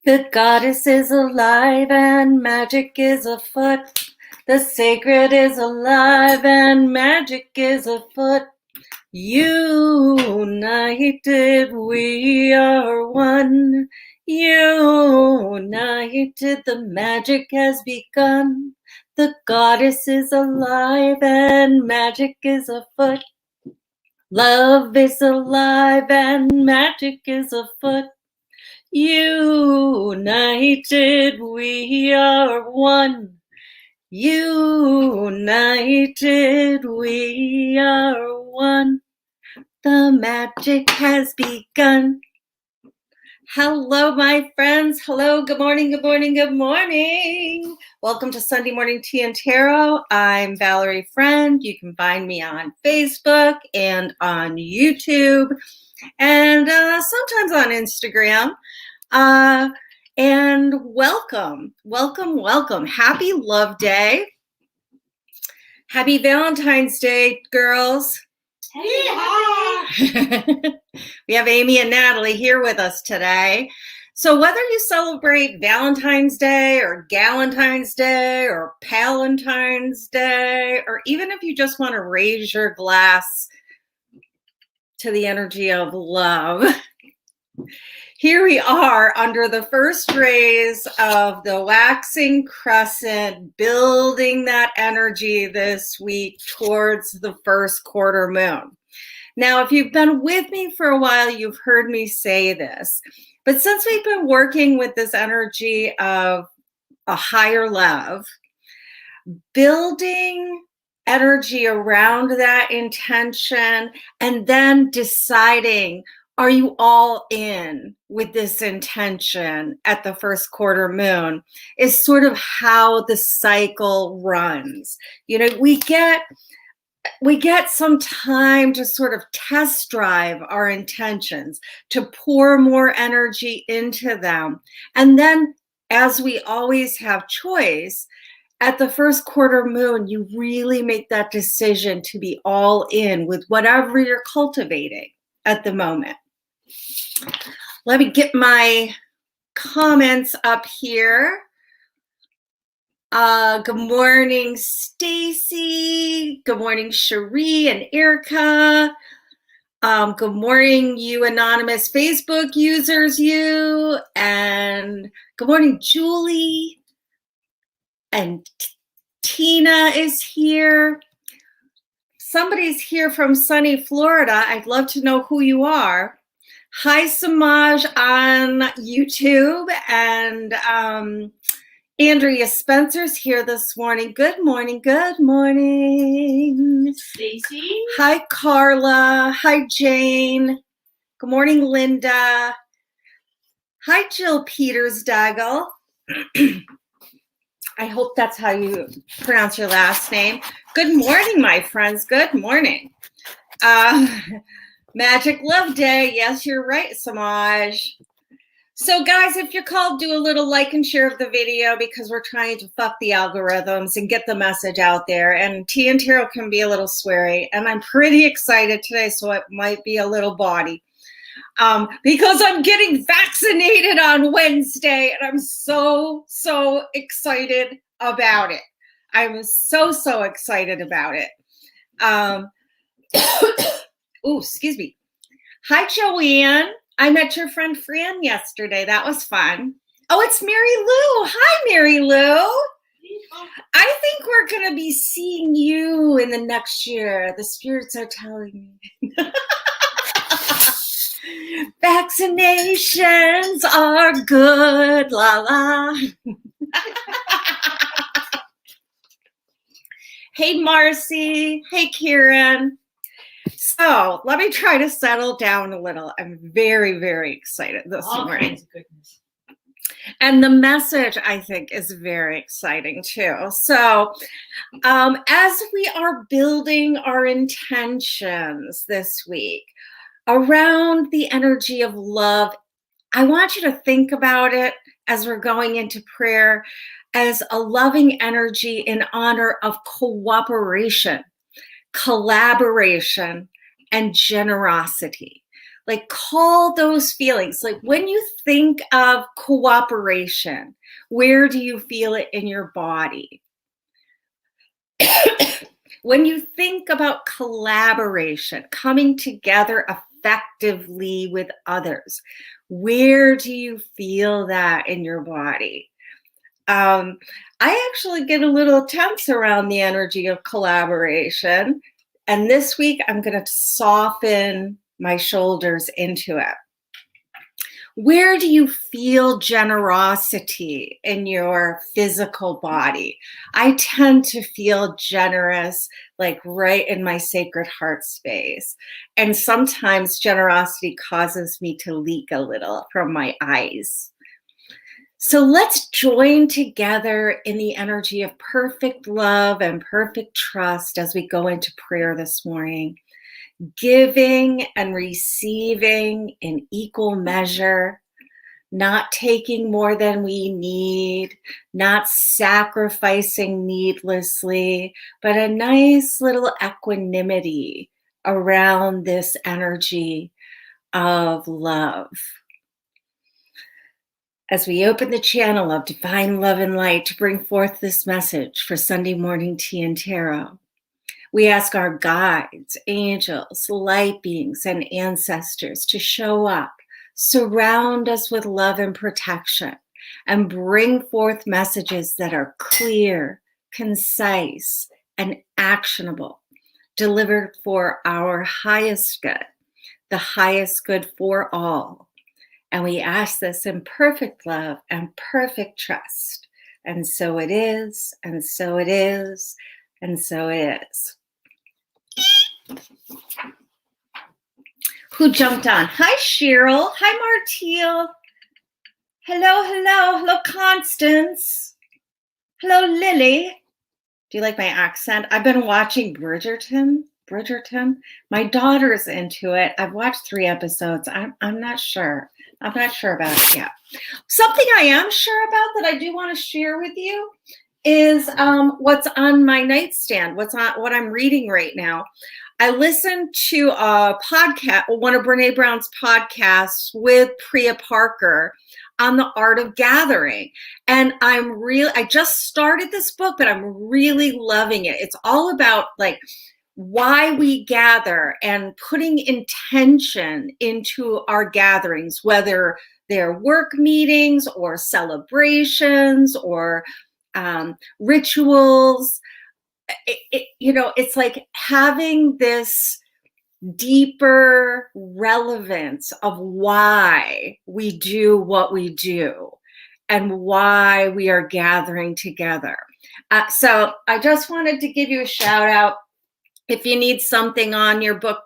The goddess is alive and magic is afoot. The sacred is alive and magic is afoot. United we are one. United the magic has begun. The goddess is alive and magic is afoot. Love is alive and magic is afoot. United we are one. United we are one. The magic has begun. Hello, my friends. Hello, good morning, good morning, good morning. Welcome to Sunday Morning Tea and Tarot. I'm Valerie Friend. You can find me on Facebook and on YouTube and sometimes on Instagram. And welcome. Happy Love Day. Happy Valentine's Day, girls. We have Amy and Natalie here with us today. So whether you celebrate Valentine's Day or Galentine's Day or Palentine's Day, or even if you just want to raise your glass to the energy of love, here we are under the first rays of the waxing crescent, building that energy this week towards the first quarter moon. Now, if you've been with me for a while, you've heard me say this. But since we've been working with this energy of a higher love, building energy around that intention, and then deciding, are you all in with this intention at the first quarter moon, is sort of how the cycle runs. You know, we get some time to sort of test drive our intentions, to pour more energy into them. And then, as we always have choice, at the first quarter moon, you really make that decision to be all in with whatever you're cultivating at the moment. Let me get my comments up here. Good morning, Stacy. Good morning, Cherie and Erica. Good morning, you anonymous Facebook users, you. And good morning, Julie. And Tina is here. Somebody's here from sunny Florida. I'd love to know who you are. Hi, Samaj on YouTube, and Andrea Spencer's here this morning. Good morning, good morning. Stacy. Hi, Carla. Hi, Jane. Good morning, Linda. Hi, Jill Peters-Daggle. I hope that's how you pronounce your last name. Good morning, my friends. Good morning. Magic Love Day. Yes, you're right, Samaj. So, guys, if you're called, do a little like and share of the video because we're trying to fuck the algorithms and get the message out there. And Tea and Tarot can be a little sweary. And I'm pretty excited today, so it might be a little baughty. Because I'm getting vaccinated on Wednesday, and I'm so excited about it. I'm so excited about it. Ooh, excuse me. Hi, Joanne. I met your friend Fran yesterday. That was fun. Oh, it's Mary Lou. Hi, Mary Lou. I think we're going to be seeing you in the next year. The spirits are telling me. Vaccinations are good, la la. Hey, Marcy. Hey, Kieran. So let me try to settle down a little. I'm very excited this morning. Goodness. And the message, I think, is very exciting too. So as we are building our intentions this week around the energy of love, I want you to think about it as we're going into prayer as a loving energy in honor of cooperation, collaboration, and generosity. Like, call those feelings. Like, when you think of cooperation, where do you feel it in your body? When you think about collaboration, coming together effectively with others, where do you feel that in your body? I actually get a little tense around the energy of collaboration. And this week, I'm going to soften my shoulders into it. Where do you feel generosity in your physical body? I tend to feel generous, like right in my sacred heart space. And sometimes generosity causes me to leak a little from my eyes. So let's join together in the energy of perfect love and perfect trust as we go into prayer this morning. Giving and receiving in equal measure, not taking more than we need, not sacrificing needlessly, but a nice little equanimity around this energy of love. As we open the channel of divine love and light to bring forth this message for Sunday morning tea and tarot, we ask our guides, angels, light beings, and ancestors to show up, surround us with love and protection, and bring forth messages that are clear, concise, and actionable, delivered for our highest good, the highest good for all. And we ask this in perfect love and perfect trust. And so it is, and so it is, and so it is. Who jumped on? Hi, Cheryl. Hi, Marteel. Hello, hello. Hello, Constance. Hello, Lily. Do you like my accent? I've been watching Bridgerton. My daughter's into it. I've watched 3 episodes. I'm not sure. I'm not sure about it yet. Something I am sure about that I do want to share with you is what's on my nightstand, what I'm reading right now. I listened to a podcast, one of Brene Brown's podcasts with Priya Parker on the art of gathering. And I just started this book, but I'm really loving it. It's all about like why we gather and putting intention into our gatherings, whether they're work meetings or celebrations or rituals. It's like having this deeper relevance of why we do what we do and why we are gathering together. So I just wanted to give you a shout out. If you need something on your book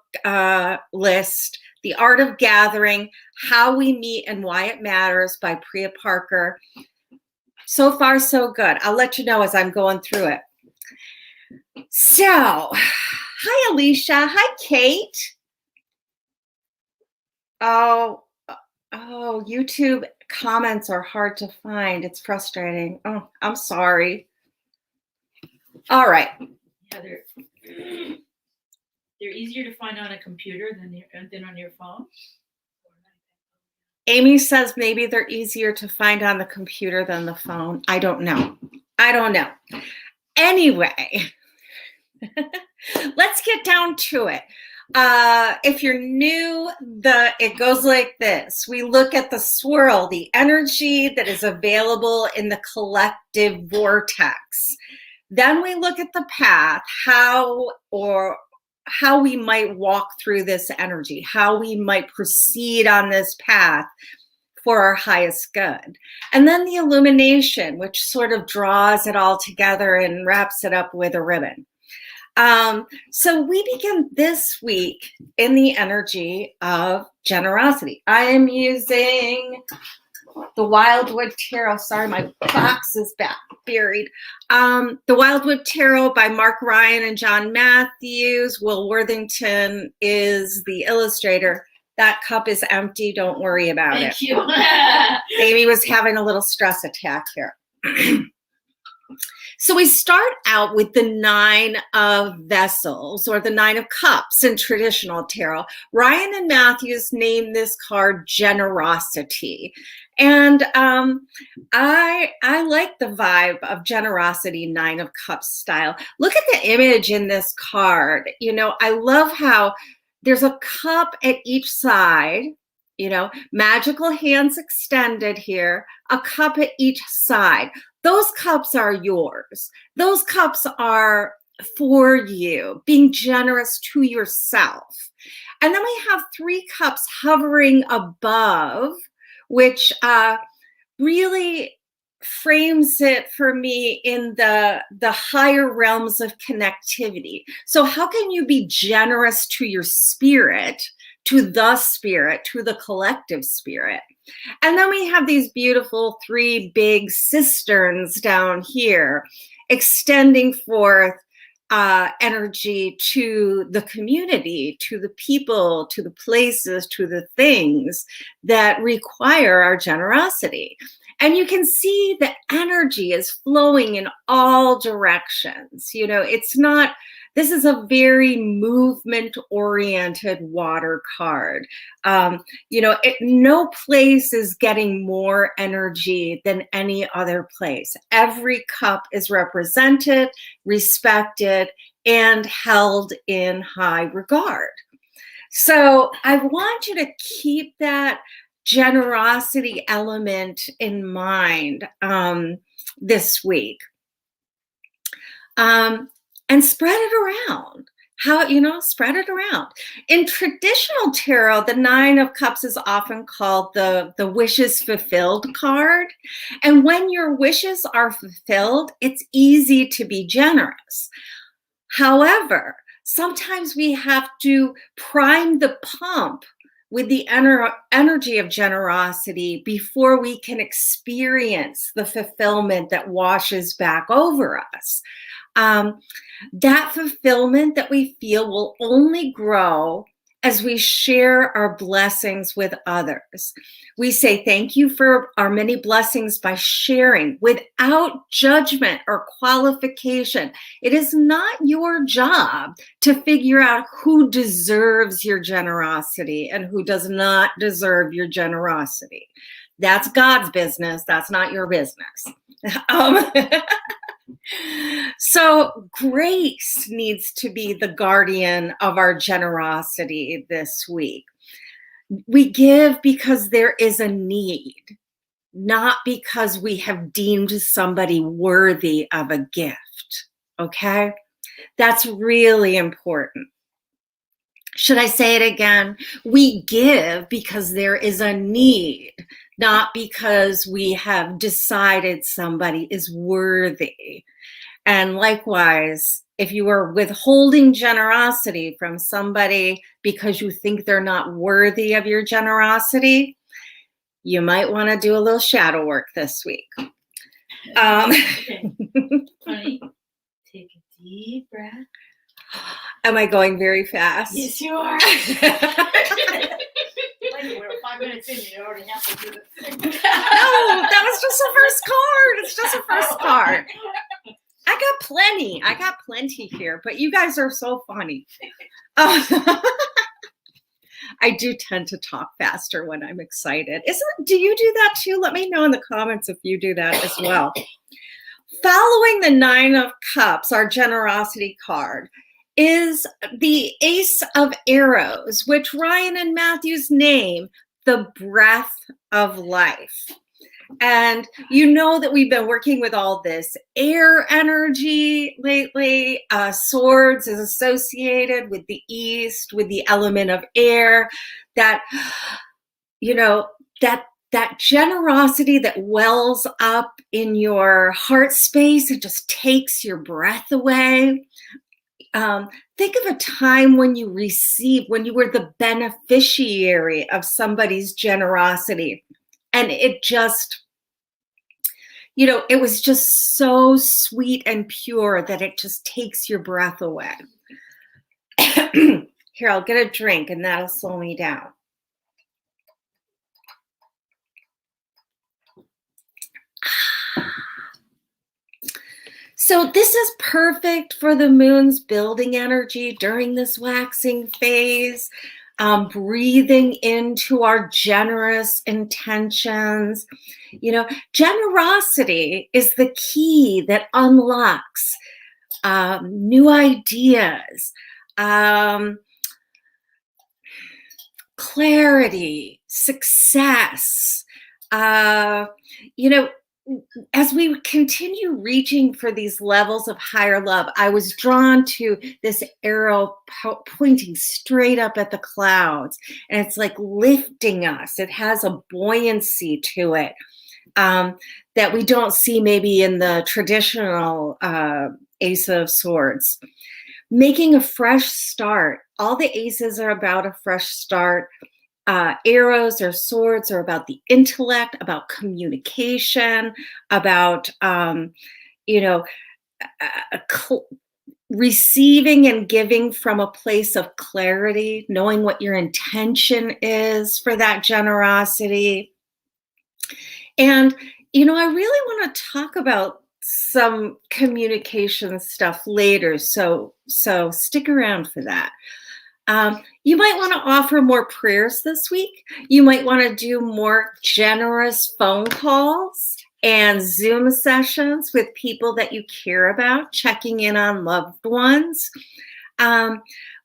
list, The Art of Gathering, How We Meet and Why It Matters by Priya Parker. So far, so good. I'll let you know as I'm going through it. So, hi, Alicia. Hi, Kate. Oh, YouTube comments are hard to find. It's frustrating. Oh, I'm sorry. All right. Yeah, they're easier to find on a computer than on your phone. Amy says maybe they're easier to find on the computer than the phone. I don't know. Anyway, let's get down to it. If you're new, it goes like this. We look at the swirl, the energy that is available in the collective vortex. Then we look at the path, how we might walk through this energy, how we might proceed on this path for our highest good. And then the illumination, which sort of draws it all together and wraps it up with a ribbon. So we begin this week in the energy of generosity. I am using the Wildwood Tarot. Sorry, my box is buried. The Wildwood Tarot by Mark Ryan and John Matthews. Will Worthington is the illustrator. That cup is empty. Don't worry about it. Thank you. Amy was having a little stress attack here. So we start out with the 9 of vessels, or the 9 of cups in traditional tarot. Ryan and Matthews named this card generosity. And I like the vibe of generosity, 9 of cups style. Look at the image in this card. I love how there's a cup at each side, magical hands extended here, a cup at each side. Those cups are yours. Those cups are for you, being generous to yourself. And then we have 3 cups hovering above, which really frames it for me in the higher realms of connectivity. So how can you be generous to your spirit, to the collective spirit? And then we have these beautiful 3 big cisterns down here, extending forth energy to the community, to the people, to the places, to the things that require our generosity. And you can see the energy is flowing in all directions. This is a very movement-oriented water card. No place is getting more energy than any other place. Every cup is represented, respected, and held in high regard. So I want you to keep that generosity element in mind this week. And spread it around. Spread it around. In traditional tarot, the 9 of cups is often called the wishes fulfilled card. And when your wishes are fulfilled, it's easy to be generous. However, sometimes we have to prime the pump with the energy of generosity before we can experience the fulfillment that washes back over us. That fulfillment that we feel will only grow as we share our blessings with others. We say thank you for our many blessings by sharing without judgment or qualification. It is not your job to figure out who deserves your generosity and who does not deserve your generosity. That's God's business. That's not your business. So grace needs to be the guardian of our generosity this week. We give because there is a need, not because we have deemed somebody worthy of a gift. Okay? That's really important. Should I say it again? We give because there is a need, not because we have decided somebody is worthy. And likewise, if you are withholding generosity from somebody because you think they're not worthy of your generosity, you might want to do a little shadow work this week. Okay. Honey, take a deep breath. Am I going very fast? Yes, you are. Like we're 5 minutes in, you already have to do this. No, that was just the first card. It's just the first card. I got plenty here, but you guys are so funny. I do tend to talk faster when I'm excited. Do you do that too? Let me know in the comments if you do that as well. Following the 9 of cups, our generosity card, is the Ace of Arrows, which Ryan and Matthews name the breath of life. And you know that we've been working with all this air energy lately. Swords is associated with the East, with the element of air, that generosity that wells up in your heart space and just takes your breath away. Think of a time when you were the beneficiary of somebody's generosity, and it just, it was just so sweet and pure that it just takes your breath away. Here, I'll get a drink and that'll slow me down. So this is perfect for the moon's building energy during this waxing phase. Breathing into our generous intentions. Generosity is the key that unlocks new ideas, um, clarity, success. Uh, you know, as we continue reaching for these levels of higher love, I was drawn to this arrow pointing straight up at the clouds, and it's like lifting us. It has a buoyancy to it that we don't see maybe in the traditional Ace of Swords. Making a fresh start. All the aces are about a fresh start. Arrows or swords are about the intellect, about communication, about receiving and giving from a place of clarity, knowing what your intention is for that generosity. And I really want to talk about some communication stuff later, so stick around for that. You might want to offer more prayers this week. You might want to do more generous phone calls and Zoom sessions with people that you care about, checking in on loved ones.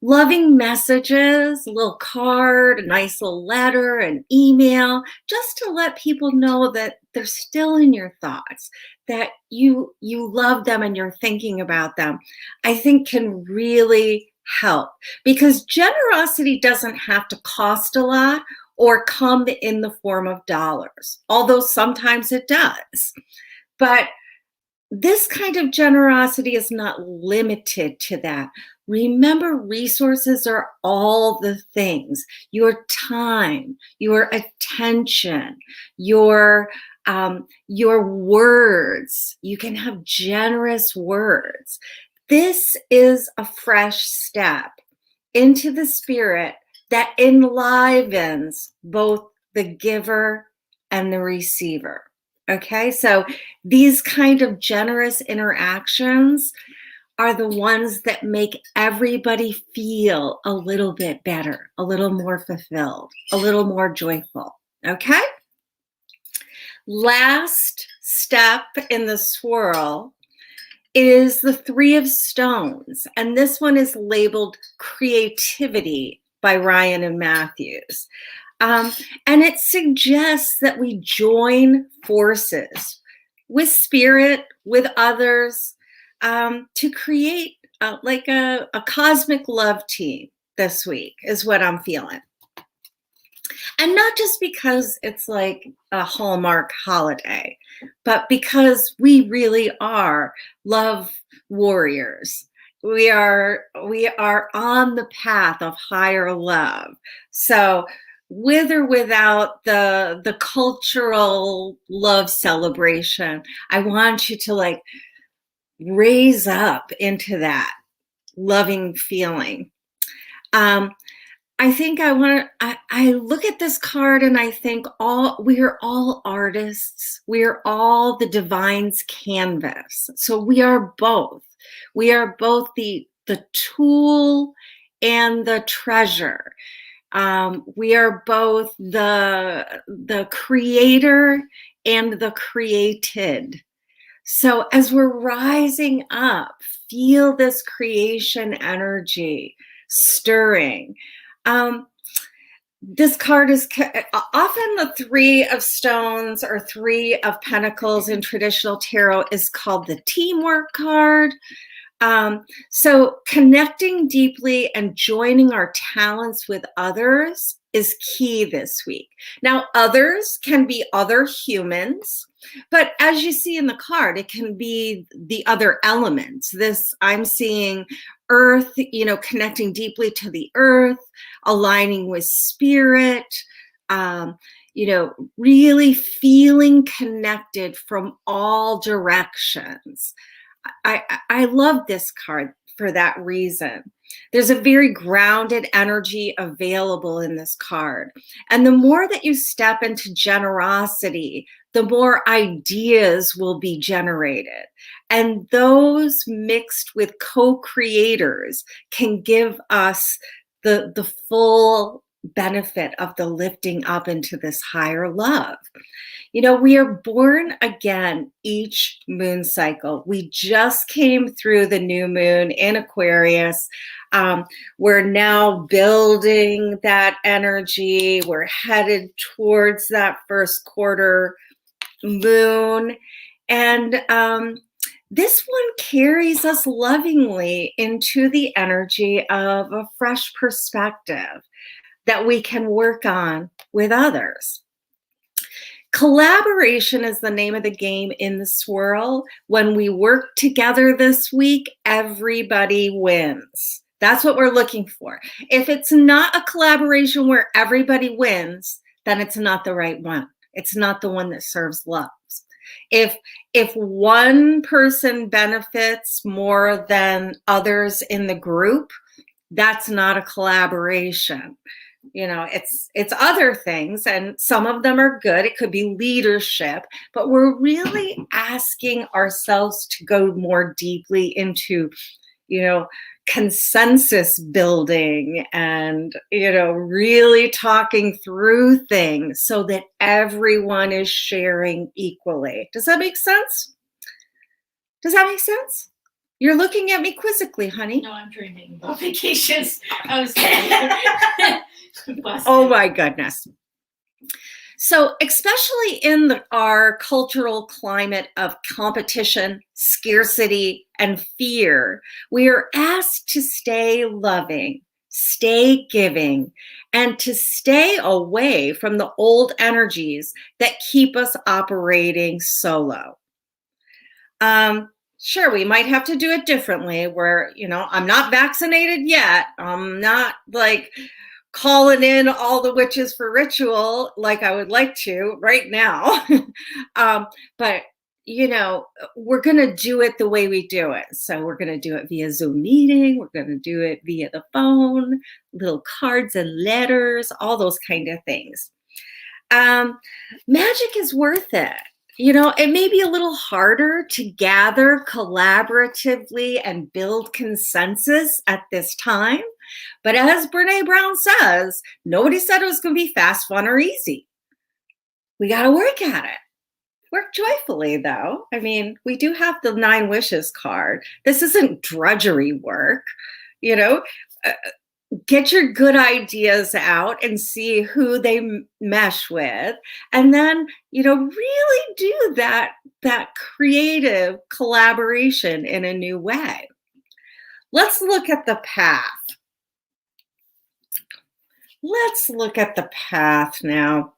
Loving messages, a little card, a nice little letter, an email, just to let people know that they're still in your thoughts, that you love them and you're thinking about them, I think can really help, because generosity doesn't have to cost a lot or come in the form of dollars, although sometimes it does. But this kind of generosity is not limited to that. Remember, resources are all the things: your time, your attention, your words. You can have generous words. This is a fresh step into the spirit that enlivens both the giver and the receiver. Okay, so these kind of generous interactions are the ones that make everybody feel a little bit better, a little more fulfilled, a little more joyful. Okay? Last step in the swirl is the Three of Stones, and this one is labeled Creativity by Ryan and Matthews. And it suggests that we join forces with spirit, with others, to create like a cosmic love team this week, is what I'm feeling. And not just because it's like a Hallmark holiday, but because we really are love warriors. We are on the path of higher love. So with or without the cultural love celebration, I want you to like raise up into that loving feeling. I think I look at this card and I think we are all artists. We are all the divine's canvas. So we are both. We are both the tool and the treasure. We are both the creator and the created. So as we're rising up, feel this creation energy stirring. This card is often the Three of Stones or Three of Pentacles in traditional tarot is called the teamwork card. So connecting deeply and joining our talents with others is key this week. Now, others can be other humans, but as you see in the card, it can be the other elements. I'm seeing earth, connecting deeply to the earth, aligning with spirit, really feeling connected from all directions. I love this card for that reason. There's a very grounded energy available in this card. And the more that you step into generosity, the more ideas will be generated. And those mixed with co-creators can give us the full benefit of the lifting up into this higher love. You know, we are born again each moon cycle. We just came through the new moon in Aquarius. We're now building that energy. We're headed towards that first quarter moon. And this one carries us lovingly into the energy of a fresh perspective that we can work on with others. Collaboration is the name of the game in the swirl. When we work together this week, everybody wins. That's what we're looking for. If it's not a collaboration where everybody wins, then it's not the right one. It's not the one that serves love. If one person benefits more than others in the group, that's not a collaboration. You know, it's other things, and some of them are good. It could be leadership, but we're really asking ourselves to go more deeply into, you know, consensus building and, you know, really talking through things so that everyone is sharing equally. Does that make sense? Does that make sense? You're looking at me quizzically, honey. No, I'm dreaming about vacations. I was Oh my goodness. So especially in our cultural climate of competition, scarcity, and fear, we are asked to stay loving, stay giving, and to stay away from the old energies that keep us operating solo. Sure, we might have to do it differently where, you know, I'm not vaccinated yet. I'm not like calling in all the witches for ritual like I would like to right now. But, you know, we're going to do it the way we do it. So we're going to do it via Zoom meeting. We're going to do it via the phone, little cards and letters, all those kind of things. Magic is worth it. You know, it may be a little harder to gather collaboratively and build consensus at this time. But as Brene Brown says, nobody said it was going to be fast, fun, or easy. We got to work at it. Work joyfully, though. I mean, we do have the 9 wishes card. This isn't drudgery work, you know. Get your good ideas out and see who they mesh with, and then, you know, really do that creative collaboration in a new way. Let's look at the path. Let's look at the path now.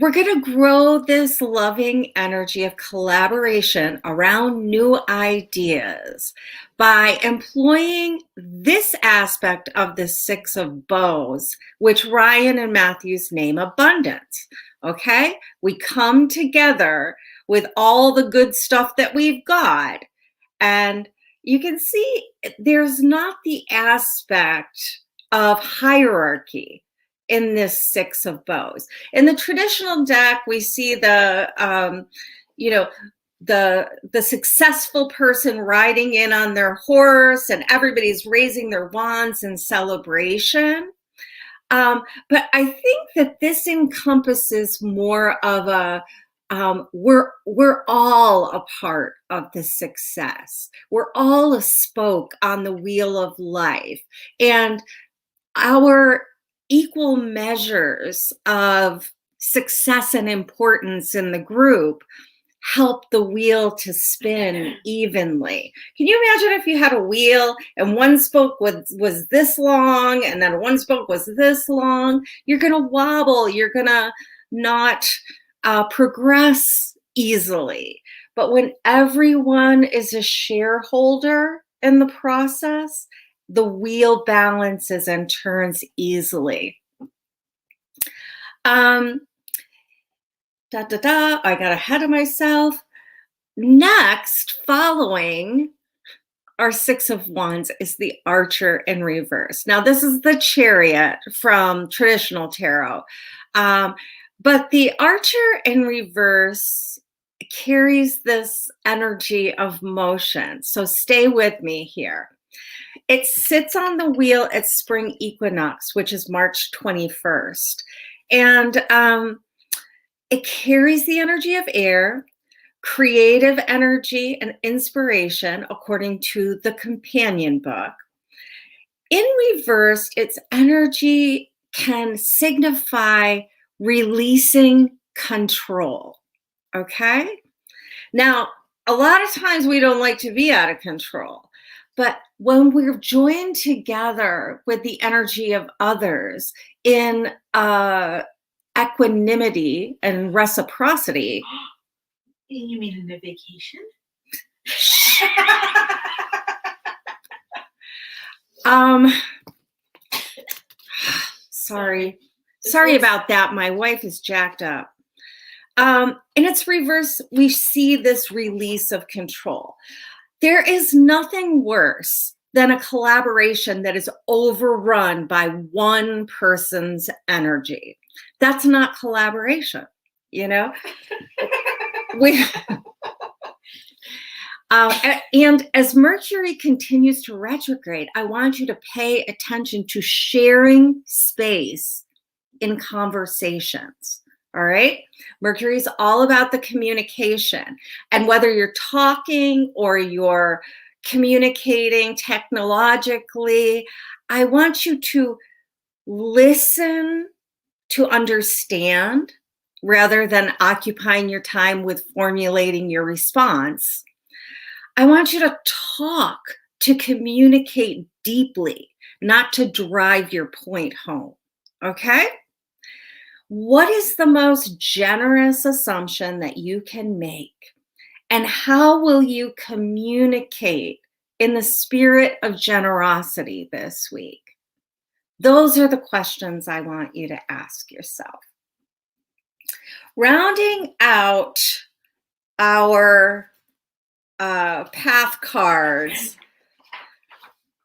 We're going to grow this loving energy of collaboration around new ideas by employing this aspect of the 6 of bows, which Ryan and Matthew's name abundance. Okay? We come together with all the good stuff that we've got, and you can see there's not the aspect of hierarchy in this 6 of bows. In the traditional deck, we see the, you know, the successful person riding in on their horse, and everybody's raising their wands in celebration. But I think that this encompasses more of a we're all a part of the success. We're all a spoke on the wheel of life, and our equal measures of success and importance in the group help the wheel to spin evenly. Can you imagine if you had a wheel and one spoke was this long and then one spoke was this long? You're going to wobble. You're going to not progress easily. But when everyone is a shareholder in the process, the wheel balances and turns easily. I got ahead of myself. Next, following our Six of Wands is the Archer in reverse. Now, this is the Chariot from traditional tarot. But the Archer in reverse carries this energy of motion. So stay with me here. It sits on the wheel at spring equinox, which is March 21st. And it carries the energy of air, creative energy, and inspiration, according to the companion book. In reverse, its energy can signify releasing control. Okay? Now, a lot of times we don't like to be out of control, but when we're joined together with the energy of others in equanimity and reciprocity. You mean in a vacation? Sorry about that. My wife is jacked up. In its reverse, we see this release of control. There is nothing worse than a collaboration that is overrun by one person's energy. That's not collaboration, you know? And as Mercury continues to retrograde, I want you to pay attention to sharing space in conversations. All right. Mercury is all about the communication. And whether you're talking or you're communicating technologically, I want you to listen to understand rather than occupying your time with formulating your response. I want you to talk to communicate deeply, not to drive your point home. Okay? What is the most generous assumption that you can make? And how will you communicate in the spirit of generosity this week? Those are the questions I want you to ask yourself. Rounding out our path cards,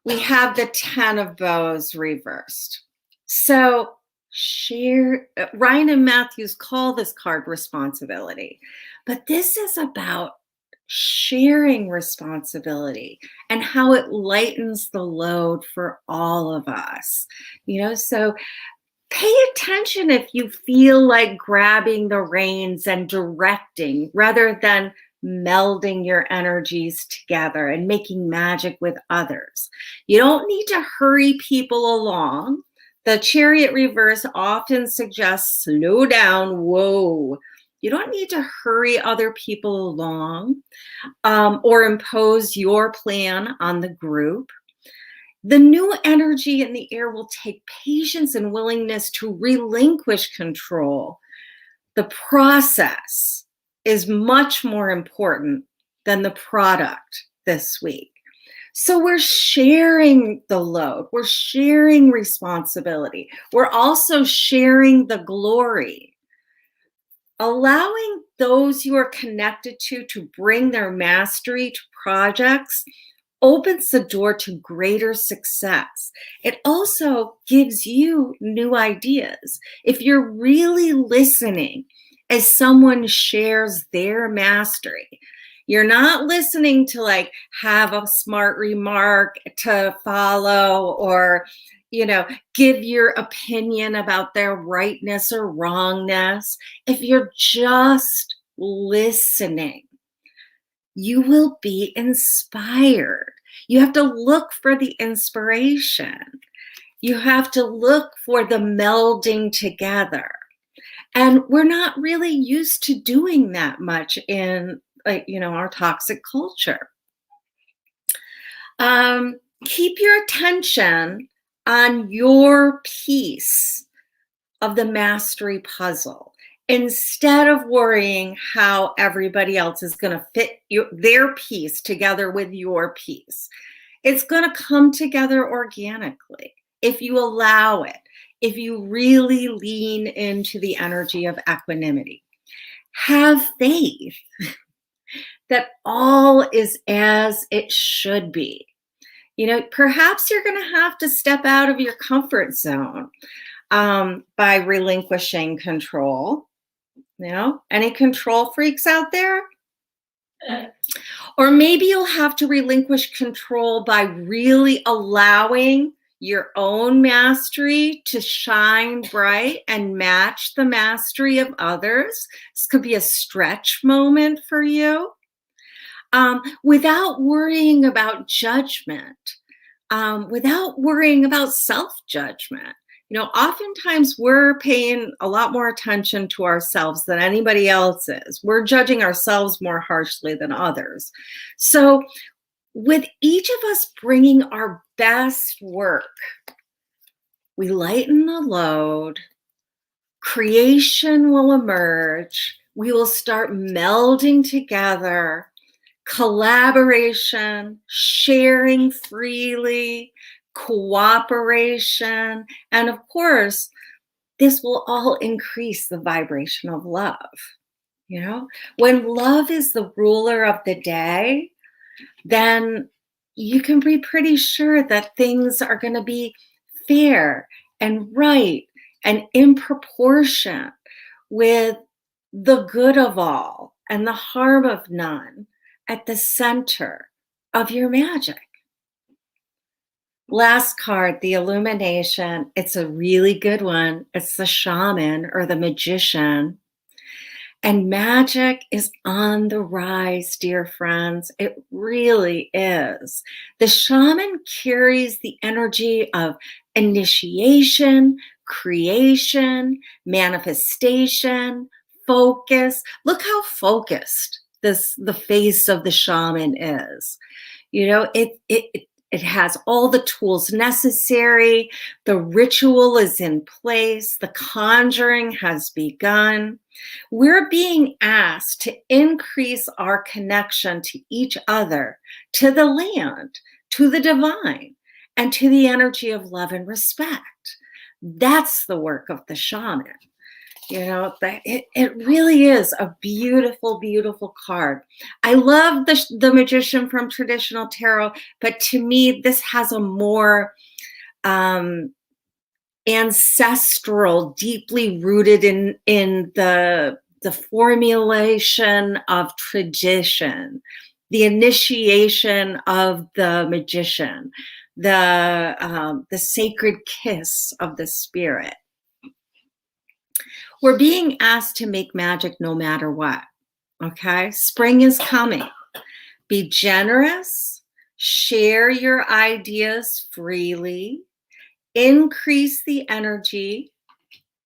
we have the 10 of Bows reversed. So Ryan and Matthews call this card responsibility, but this is about sharing responsibility and how it lightens the load for all of us. So pay attention if you feel like grabbing the reins and directing rather than melding your energies together and making magic with others. You don't need to hurry people along. The Chariot reverse often suggests slow down, whoa. You don't need to hurry other people along or impose your plan on the group. The new energy in the air will take patience and willingness to relinquish control. The process is much more important than the product this week. So we're sharing the load. We're sharing responsibility. We're also sharing the glory. Allowing those you are connected to bring their mastery to projects opens the door to greater success. It also gives you new ideas. If you're really listening as someone shares their mastery, you're not listening to have a smart remark to follow or, give your opinion about their rightness or wrongness. If you're just listening, you will be inspired. You have to look for the inspiration. You have to look for the melding together. And we're not really used to doing that much in our toxic culture. Keep your attention on your piece of the mastery puzzle instead of worrying how everybody else is going to fit their piece together with your piece. It's going to come together organically if you allow it, if you really lean into the energy of equanimity. Have faith that all is as it should be. Perhaps you're going to have to step out of your comfort zone by relinquishing control. Any control freaks out there? Or maybe you'll have to relinquish control by really allowing your own mastery to shine bright and match the mastery of others. This could be a stretch moment for you. Without worrying about judgment, without worrying about self-judgment. Oftentimes we're paying a lot more attention to ourselves than anybody else is. We're judging ourselves more harshly than others. So with each of us bringing our best work, we lighten the load, creation will emerge, we will start melding together, collaboration, sharing freely, cooperation, and of course, this will all increase the vibration of love. When love is the ruler of the day, then you can be pretty sure that things are going to be fair and right and in proportion with the good of all and the harm of none at the center of your magic. Last card, the illumination. It's a really good one. It's the shaman or the magician. And magic is on the rise, dear friends. It really is. The shaman carries the energy of initiation, creation, manifestation, focus. Look how focused the face of the shaman is. It has all the tools necessary. The ritual is in place. The conjuring has begun. We're being asked to increase our connection to each other, to the land, to the divine, and to the energy of love and respect. That's the work of the shaman. It really is a beautiful, beautiful card. I love the magician from traditional tarot, but to me, this has a more ancestral, deeply rooted in the formulation of tradition, the initiation of the magician, the sacred kiss of the spirit. We're being asked to make magic no matter what, okay? Spring is coming. Be generous, share your ideas freely, increase the energy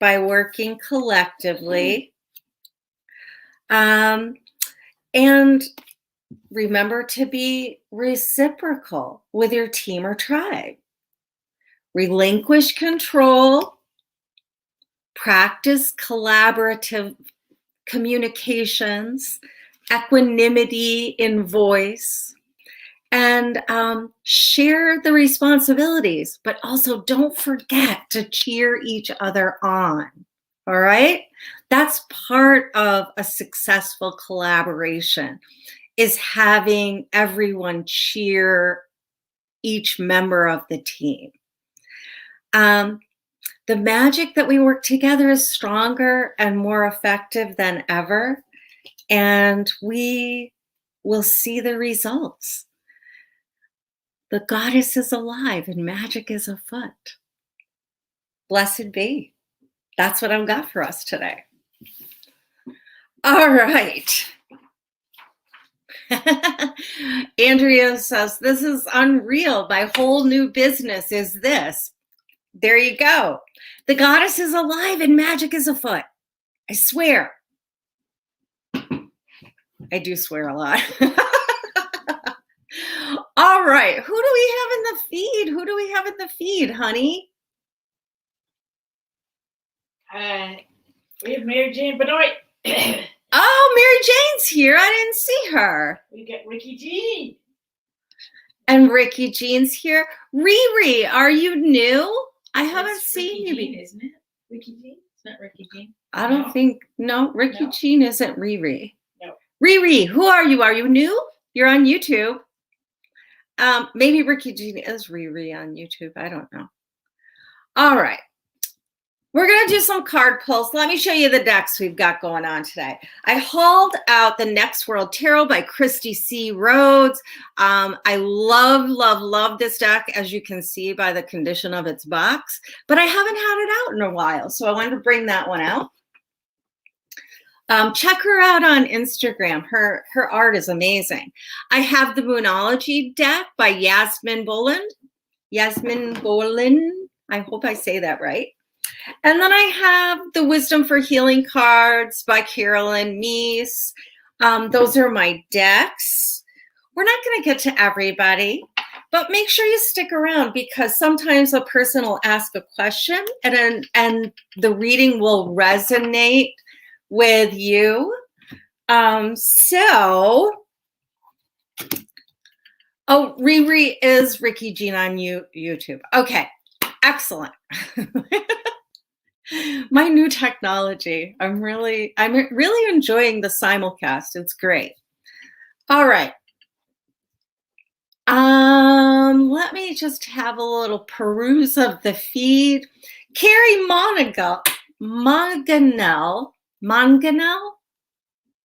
by working collectively, and remember to be reciprocal with your team or tribe. Relinquish control. Practice collaborative communications, equanimity in voice, and share the responsibilities, but also don't forget to cheer each other on, all right? That's part of a successful collaboration, is having everyone cheer each member of the team. The magic that we work together is stronger and more effective than ever, and we will see the results. The goddess is alive and magic is afoot. Blessed be. That's what I've got for us today. All right. Andrea says, this is unreal. My whole new business is this. There you go. The goddess is alive and magic is afoot. I swear. I do swear a lot. All right. Who do we have in the feed? Who do we have in the feed, honey? We have Mary Jane Benoit. Oh, Mary Jane's here. I didn't see her. We got Ricky Jean. And Ricky Jean's here. Riri, are you new? I haven't seen you. Jean, isn't it? Ricky Jean? It's not Ricky Jean. I don't think, no, Ricky Jean isn't Riri. No. Riri, who are you? Are you new? You're on YouTube. Maybe Ricky Jean is Riri on YouTube. I don't know. All right. We're going to do some card pulls. Let me show you the decks we've got going on today. I hauled out the Next World Tarot by Christy C. Rhodes. I love this deck, as you can see by the condition of its box, but I haven't had it out in a while, so I wanted to bring that one out. Check her out on Instagram. Her art is amazing. I have the Moonology deck by Yasmin Boland. I hope I say that right. And then I have the Wisdom for Healing cards by Carolyn Meese. Those are my decks. We're not going to get to everybody, but make sure you stick around, because sometimes a person will ask a question and the reading will resonate with you. Oh, Riri is Ricky Jean on YouTube. Okay, excellent. My new technology. I'm really enjoying the simulcast. It's great. All right. Let me just have a little peruse of the feed. Carrie Monganel.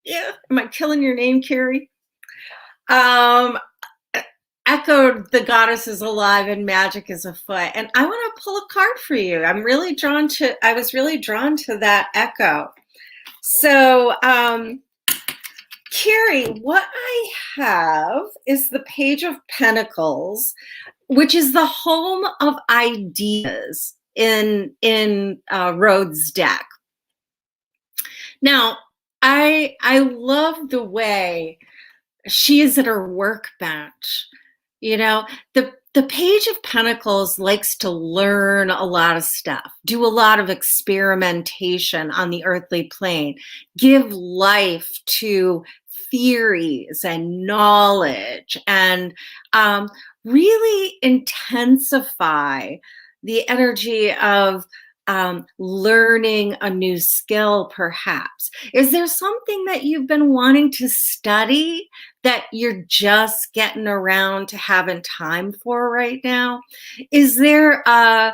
Yeah, am I killing your name, Carrie? Echoed the goddess is alive and magic is afoot. And I want to pull a card for you. I was really drawn to that echo. So, Carrie, what I have is the Page of Pentacles, which is the home of ideas in Rhodes' deck. Now, I love the way she is at her workbench. You know, the Page of Pentacles likes to learn a lot of stuff, do a lot of experimentation on the earthly plane, give life to theories and knowledge, and really intensify the energy of learning a new skill, perhaps. Is there something that you've been wanting to study that you're just getting around to having time for right now? Is there a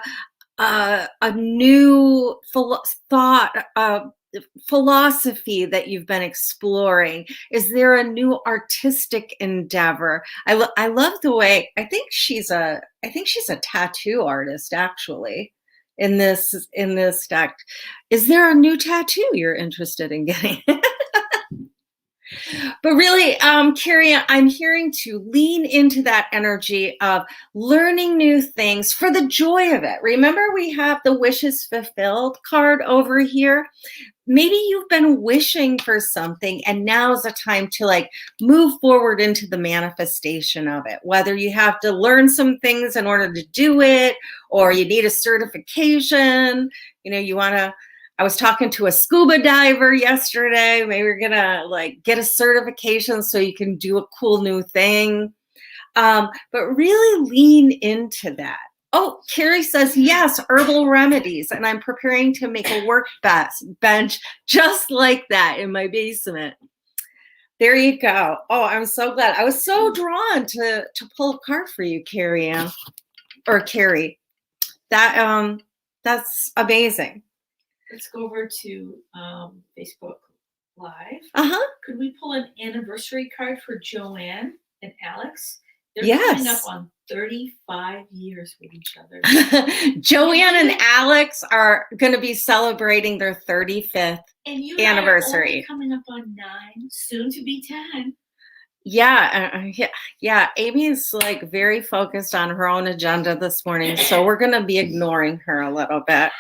new philosophy that you've been exploring? Is there a new artistic endeavor? I love the way, I think she's a tattoo artist, actually. In this deck, is there a new tattoo you're interested in getting? But really, Carrie, I'm hearing to lean into that energy of learning new things for the joy of it. Remember, we have the Wishes Fulfilled card over here. Maybe you've been wishing for something, and now's the time to move forward into the manifestation of it. Whether you have to learn some things in order to do it, or you need a certification, I was talking to a scuba diver yesterday. Maybe we're gonna get a certification so you can do a cool new thing. But really lean into that. Oh, Carrie says, yes, herbal remedies. And I'm preparing to make a workbench just like that in my basement. There you go. Oh, I'm so glad. I was so drawn to pull a card for you, Carrie. That's amazing. Let's go over to Facebook Live. Could we pull an anniversary card for Joanne and Alex? They're yes. coming up on 35 years with each other. Joanne and Alex are going to be celebrating their 35th anniversary. Coming up on 9, soon to be 10. Yeah. Amy's very focused on her own agenda this morning, so we're going to be ignoring her a little bit.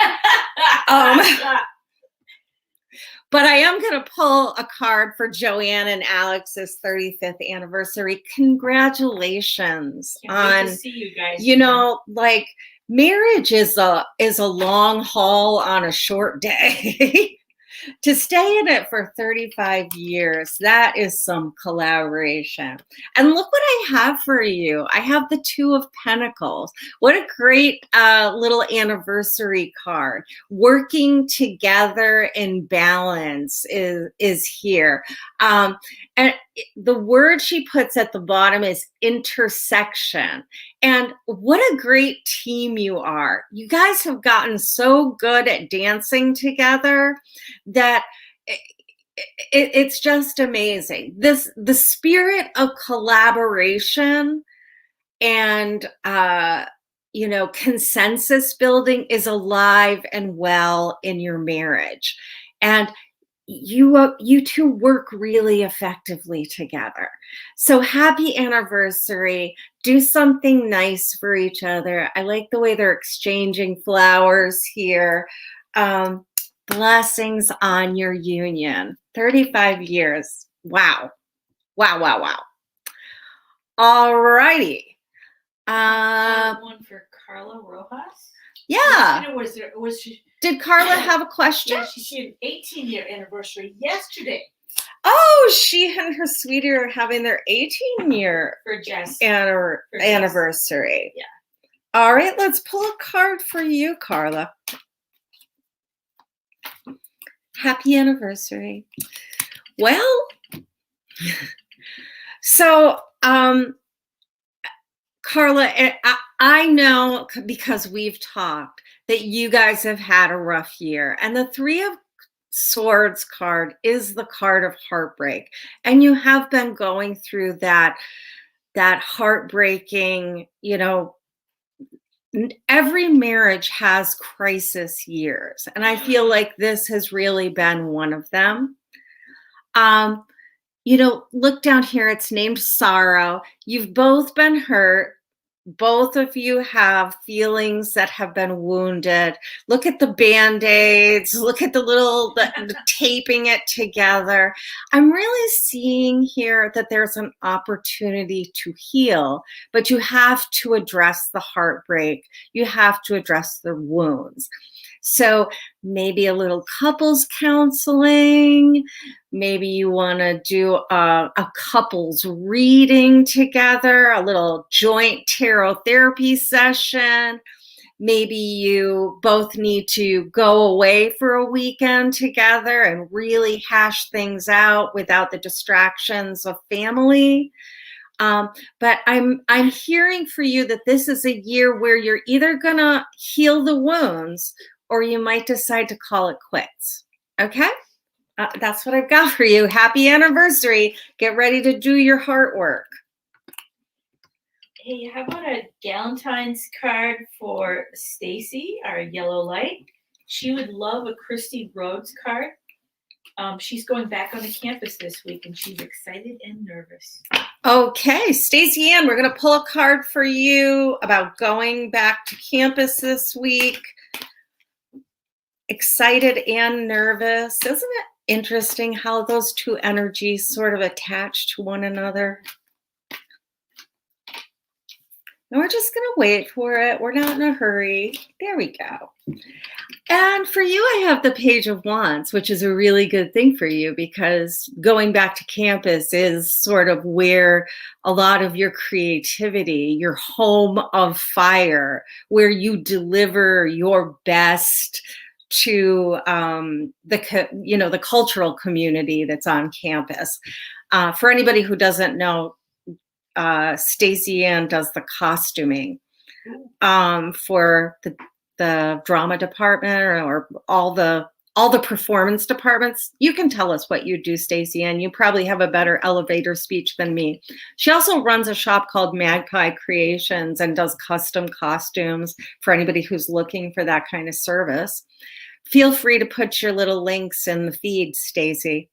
But I am going to pull a card for Joanne and Alex's 35th anniversary. Congratulations on, to see you guys. Marriage is a long haul on a short day. To stay in it for 35 years, that is some collaboration. And look what I have for you. I have the Two of Pentacles. What a great little anniversary card. Working together in balance is here. And the word she puts at the bottom is intersection. And what a great team you are. You guys have gotten so good at dancing together that it's just amazing. The spirit of collaboration and consensus building is alive and well in your marriage. And you two work really effectively together. So happy anniversary. Do something nice for each other. I like the way they're exchanging flowers here. Blessings on your union. 35 years. Wow. Wow, wow, wow. All righty. One for Carla Rojas. Yeah. Did Carla have a question? Yeah, she had an 18-year anniversary yesterday. Oh, she and her sweetie are having their 18-year anniversary. Yeah. All right, let's pull a card for you, Carla. Happy anniversary. Well, so Carla, I know because we've talked that you guys have had a rough year, and the Three of Swords card is the card of heartbreak, and you have been going through that heartbreaking, every marriage has crisis years, and I feel like this has really been one of them. Look down here, it's named sorrow. You've both been hurt. Both of you have feelings that have been wounded. Look at the Band-Aids. Look at the taping it together. I'm really seeing here that there's an opportunity to heal, but you have to address the heartbreak. You have to address the wounds. So maybe a little couples counseling. Maybe you want to do a couples reading together, a little joint tarot therapy session. Maybe you both need to go away for a weekend together and really hash things out without the distractions of family. But I'm hearing for you that this is a year where you're either gonna heal the wounds or you might decide to call it quits. Okay? That's what I've got for you. Happy anniversary. Get ready to do your heart work. Hey, how about a Galentine's card for Stacy, our yellow light? She would love a Christy Rhodes card. She's going back on the campus this week, and she's excited and nervous. Okay, Stacy Ann, we're going to pull a card for you about going back to campus this week. Excited and nervous. Isn't it interesting how those two energies sort of attach to one another? And we're just going to wait for it. We're not in a hurry. There we go. And for you, I have the Page of Wands, which is a really good thing for you because going back to campus is sort of where a lot of your creativity, your home of fire, where you deliver your best to the cultural community that's on campus. For anybody who doesn't know, Stacy Ann does the costuming for the drama department or all the performance departments. You can tell us what you do, Stacy Ann. You probably have a better elevator speech than me. She also runs a shop called Magpie Creations and does custom costumes for anybody who's looking for that kind of service. Feel free to put your little links in the feed, Stacy.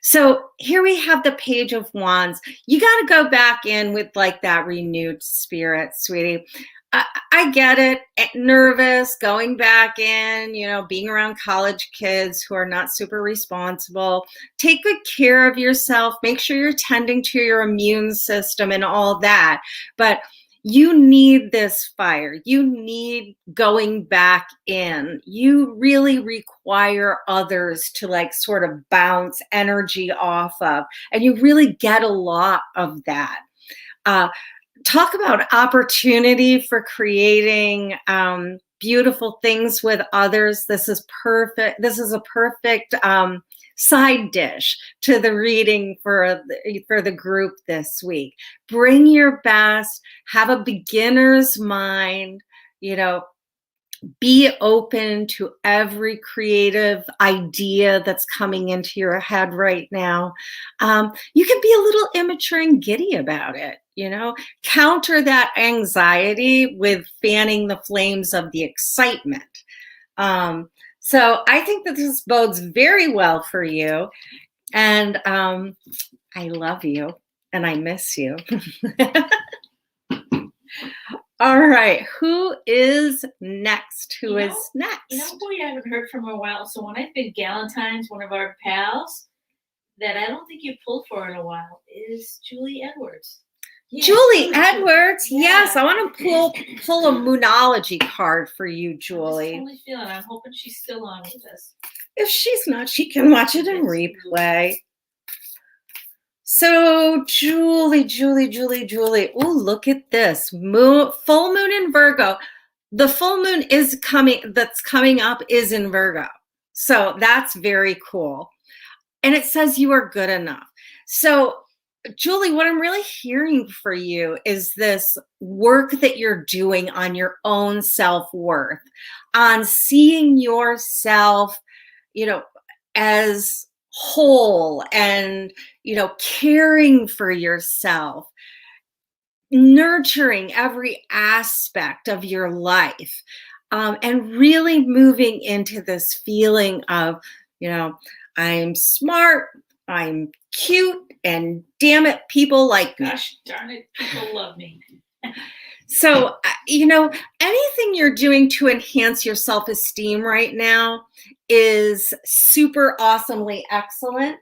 So here we have the Page of Wands. You got to go back in with like that renewed spirit, sweetie. I get it. Nervous, going back in, being around college kids who are not super responsible. Take good care of yourself. Make sure you're tending to your immune system and all that. But You need this fire. You need going back in. You really require others to like sort of bounce energy off of, and you really get a lot of that. Uh, Talk about opportunity for creating beautiful things with others. This is perfect. This is a perfect side dish to the reading for the group this week. Bring your best. Have a beginner's mind. You know, be open to every creative idea that's coming into your head right now. You can be a little immature and giddy about it, you know, counter that anxiety with fanning the flames of the excitement. So I think that this bodes very well for you. And I love you and I miss you. All right, who is next? Who is next? You know who you haven't heard from in a while? So when I've been Galentine's, one of our pals that I don't think you pulled for in a while is Julie Edwards. Yeah, Julie Edwards, yeah. Yes, I want to pull a Moonology card for you, Julie. I'm totally feeling. I'm hoping she's still on with us. If she's not, she can watch it in replay. So Julie. Oh, look at this. Full moon in Virgo. The full moon that's coming up is in Virgo. So that's very cool. And it says you are good enough. So Julie, what I'm really hearing for you is this work that you're doing on your own self-worth, on seeing yourself, you know, as whole and, you know, caring for yourself, nurturing every aspect of your life, and really moving into this feeling of, you know, I'm smart, I'm cute, and damn it, people like me. Gosh darn it, people love me. So, you know, anything you're doing to enhance your self-esteem right now is super awesomely excellent.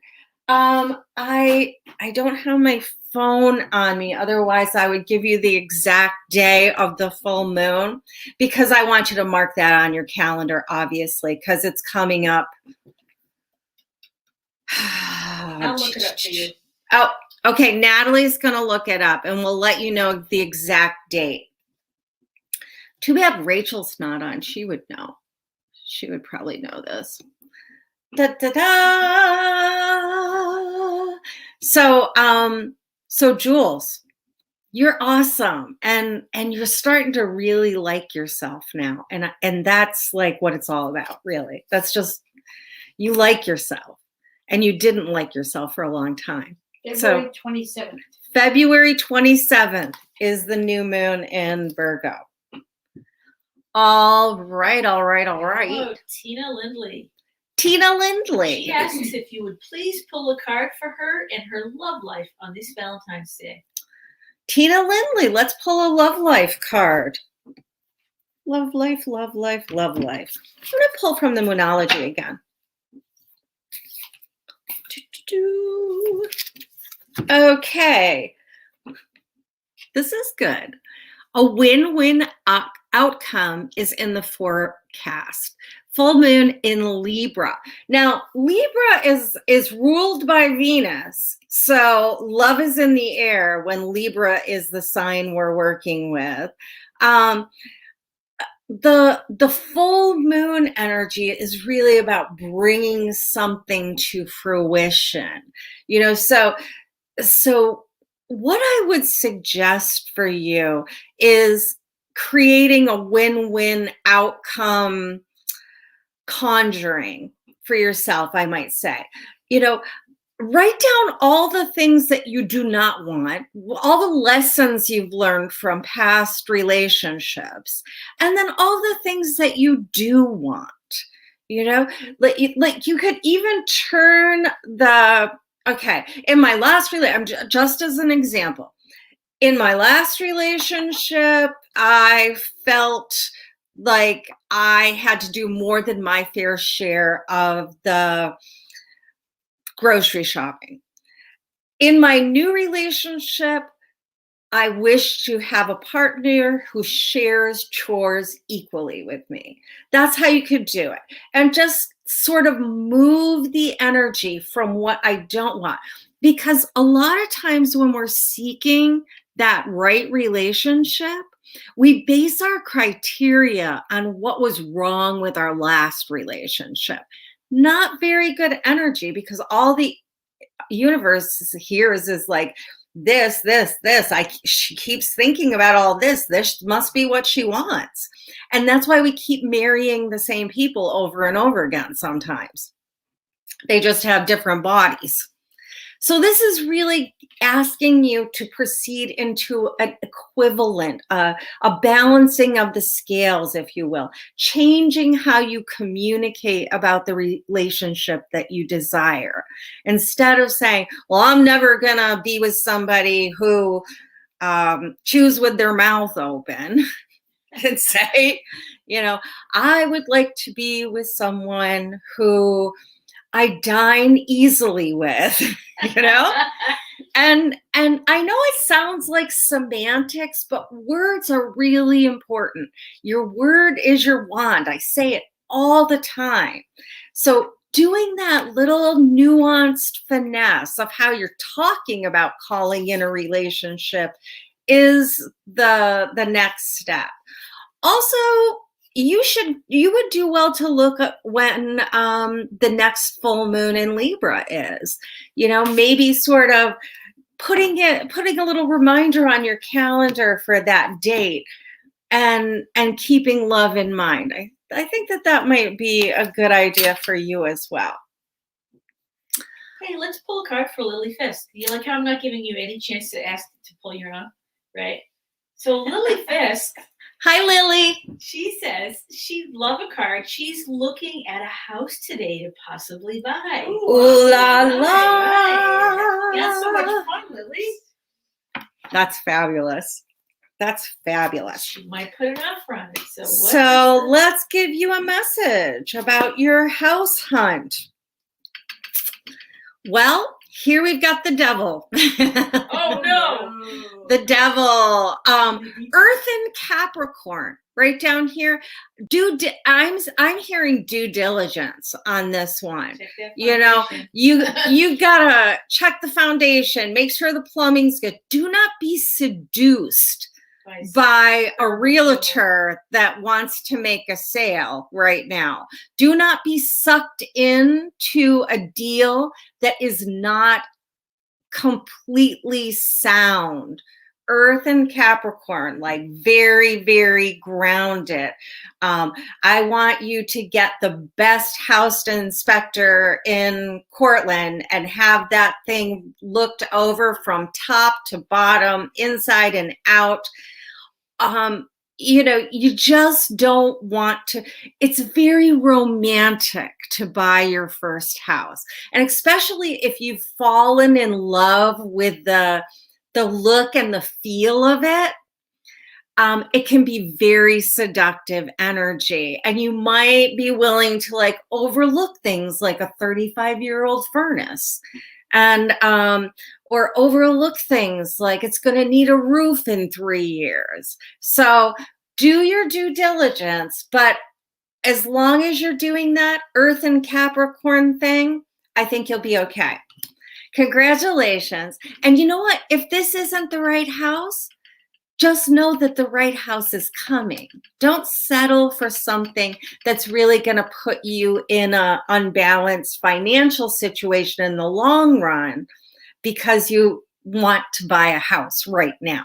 I don't have my phone on me. Otherwise, I would give you the exact day of the full moon, because I want you to mark that on your calendar, obviously, because it's coming up. I'll look it up for you. Oh, okay. Natalie's going to look it up and we'll let you know the exact date. Too bad Rachel's not on. She would know. She would probably know this. Da, da, da. So Jules, you're awesome. And you're starting to really like yourself now. And that's like what it's all about, really. That's just, you like yourself. And you didn't like yourself for a long time. February 27th. February 27th is the new moon in Virgo. All right. Oh, Tina Lindley. She asks if you would please pull a card for her and her love life on this Valentine's Day. Tina Lindley, let's pull a love life card. Love life. I'm going to pull from the Moonology again. Okay. This is good. A win-win outcome is in the forecast. Full moon in Libra. Now, Libra is ruled by Venus. So love is in the air when Libra is the sign we're working with. The full moon energy is really about bringing something to fruition, you know. So what I would suggest for you is creating a win-win outcome conjuring for yourself, I might say. You know, write down all the things that you do not want, all the lessons you've learned from past relationships, and then all the things that you do want. You know, like you could even turn in my last relationship, just as an example, in my last relationship, I felt like I had to do more than my fair share of the grocery shopping. In my new relationship, I wish to have a partner who shares chores equally with me. That's how you could do it. And just sort of move the energy from what I don't want. Because a lot of times when we're seeking that right relationship, we base our criteria on what was wrong with our last relationship. Not very good energy, because all the universe hears is like, this. She keeps thinking about all this. This must be what she wants. And that's why we keep marrying the same people over and over again sometimes. They just have different bodies. So this is really asking you to proceed into an equivalent, a balancing of the scales, if you will, changing how you communicate about the relationship that you desire. Instead of saying, well, I'm never gonna be with somebody who chews with their mouth open, and say, I would like to be with someone who I dine easily with, And I know it sounds like semantics, but words are really important. Your word is your wand. I say it all the time. So doing that little nuanced finesse of how you're talking about calling in a relationship is the next step. Also, you would do well to look at when the next full moon in Libra is. Maybe sort of putting a little reminder on your calendar for that date, and keeping love in mind. I think that might be a good idea for you as well. Hey, let's pull a card for Lily Fisk. You like how I'm not giving you any chance to ask to pull your own, right? So Lily Fisk. Hi, Lily. She says she'd love a card. She's looking at a house today to possibly buy. Ooh la la. That's so much fun, Lily. That's fabulous. That's fabulous. She might put an offer on it. So let's give you a message about your house hunt. Well, here we've got the devil. Oh no. The devil. Earth and Capricorn, right down here. I'm hearing due diligence on this one. You gotta check the foundation, make sure the plumbing's good. Do not be seduced by a realtor that wants to make a sale right now. Do not be sucked into a deal that is not completely sound. Earth and Capricorn, like very, very grounded. I want you to get the best house inspector in Cortland and have that thing looked over from top to bottom, inside and out. You just don't want to. It's very romantic to buy your first house. And especially if you've fallen in love with the look and the feel of it, it can be very seductive energy. And you might be willing to overlook things like a 35-year-old furnace, and or overlook things like it's going to need a roof in 3 years. So do your due diligence, but as long as you're doing that Earth and Capricorn thing, I think you'll be okay. Congratulations. And you know what? If this isn't the right house, just know that the right house is coming. Don't settle for something that's really going to put you in an unbalanced financial situation in the long run because you want to buy a house right now.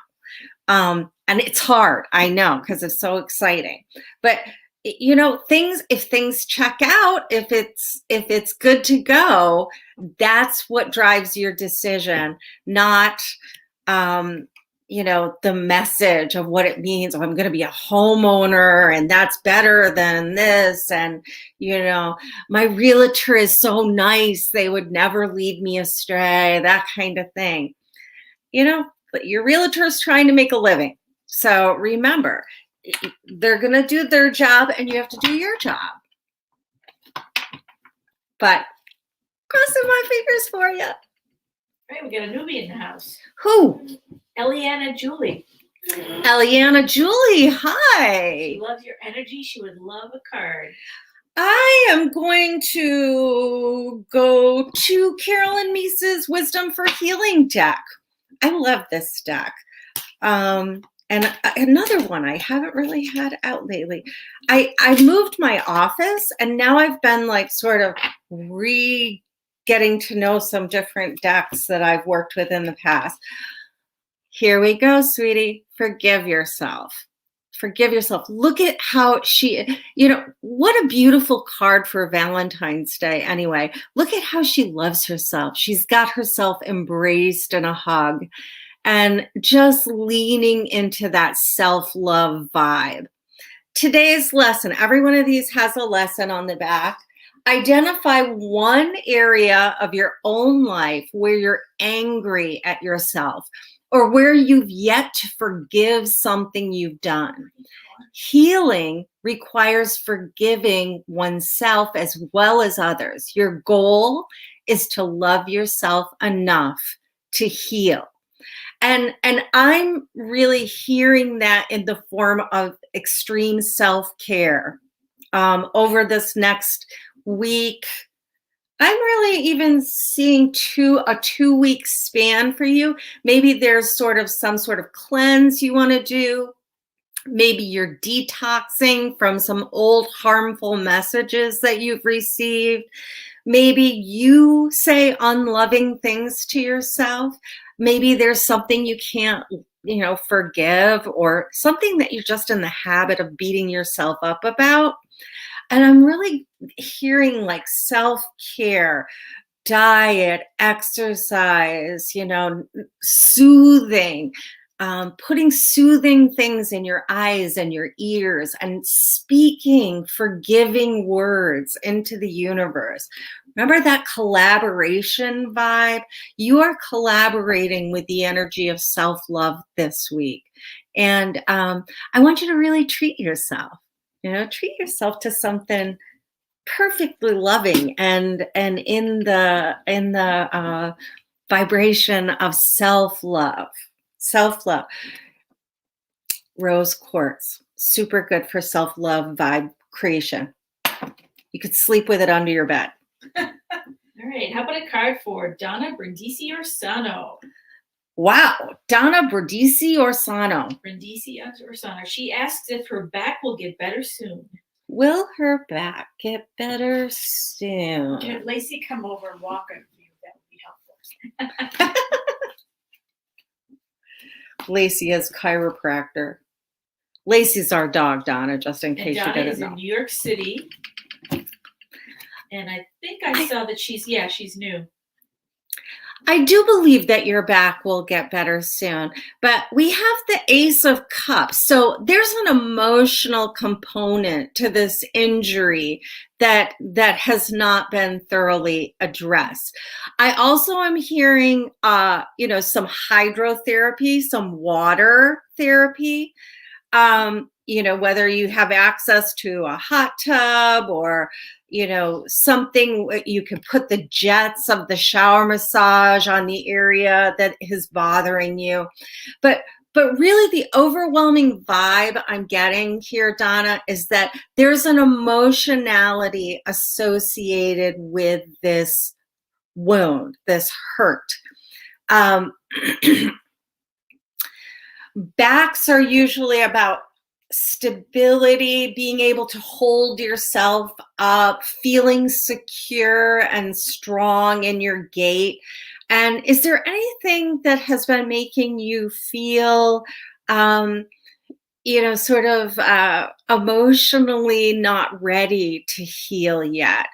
And it's hard, I know, because it's so exciting. But if things check out, if it's good to go, that's what drives your decision, not the message of what it means. Oh, I'm going to be a homeowner and that's better than this. And, my realtor is so nice. They would never lead me astray, that kind of thing. But your realtor is trying to make a living. So remember, they're going to do their job and you have to do your job. But crossing my fingers for you. Right, we got a newbie in the house. Who? Eliana Julie. Eliana Julie, She hi. loves your energy. She would love a card. I am going to go to Carolyn Meese's Wisdom for Healing deck. I love this deck. And another one I haven't really had out lately. I moved my office, and now I've been like sort of getting to know some different decks that I've worked with in the past. Here we go, sweetie. Forgive yourself. Forgive yourself. Look at how what a beautiful card for Valentine's Day anyway. Look at how she loves herself. She's got herself embraced in a hug and just leaning into that self-love vibe. Today's lesson, every one of these has a lesson on the back. Identify one area of your own life where you're angry at yourself or where you've yet to forgive something you've done. Healing requires forgiving oneself as well as others. Your goal is to love yourself enough to heal. And I'm really hearing that in the form of extreme self-care. Over this next week, I'm really even seeing a 2-week span for you. Maybe there's some sort of cleanse you want to do. Maybe you're detoxing from some old harmful messages that you've received. Maybe you say unloving things to yourself. Maybe there's something you can't, forgive, or something that you're just in the habit of beating yourself up about. And I'm really hearing like self-care, diet, exercise, soothing, putting soothing things in your eyes and your ears and speaking forgiving words into the universe. Remember that collaboration vibe? You are collaborating with the energy of self-love this week. And I want you to really treat yourself. Treat yourself to something perfectly loving and in the vibration of self-love. Self-love. Rose quartz, super good for self-love vibe creation. You could sleep with it under your bed. All right, how about a card for Donna Brindisi Orsano? Wow, Donna Brindisi Orsano. Brindisi Orsano. She asks if her back will get better soon. Will her back get better soon? If Lacey come over and walk on you, that would be helpful. Lacey is chiropractor. Lacey's our dog, Donna, just in case you didn't know. Donna is in New York City. And I think I saw that she's new. I do believe that your back will get better soon, but we have the Ace of Cups. So there's an emotional component to this injury that has not been thoroughly addressed. I also am hearing, some hydrotherapy, some water therapy. Whether you have access to a hot tub or, something, you can put the jets of the shower massage on the area that is bothering you. But really the overwhelming vibe I'm getting here, Donna, is that there's an emotionality associated with this wound, this hurt. Backs are usually about stability, being able to hold yourself up, feeling secure and strong in your gait. And is there anything that has been making you feel, emotionally not ready to heal yet?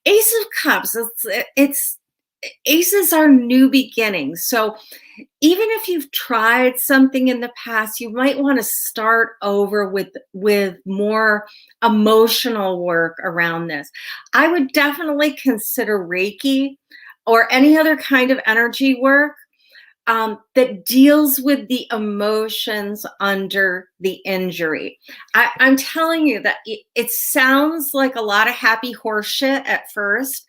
Ace of Cups, aces are new beginnings. So even if you've tried something in the past, you might want to start over with more emotional work around this. I would definitely consider Reiki or any other kind of energy work that deals with the emotions under the injury. I'm telling you that it sounds like a lot of happy horse shit at first,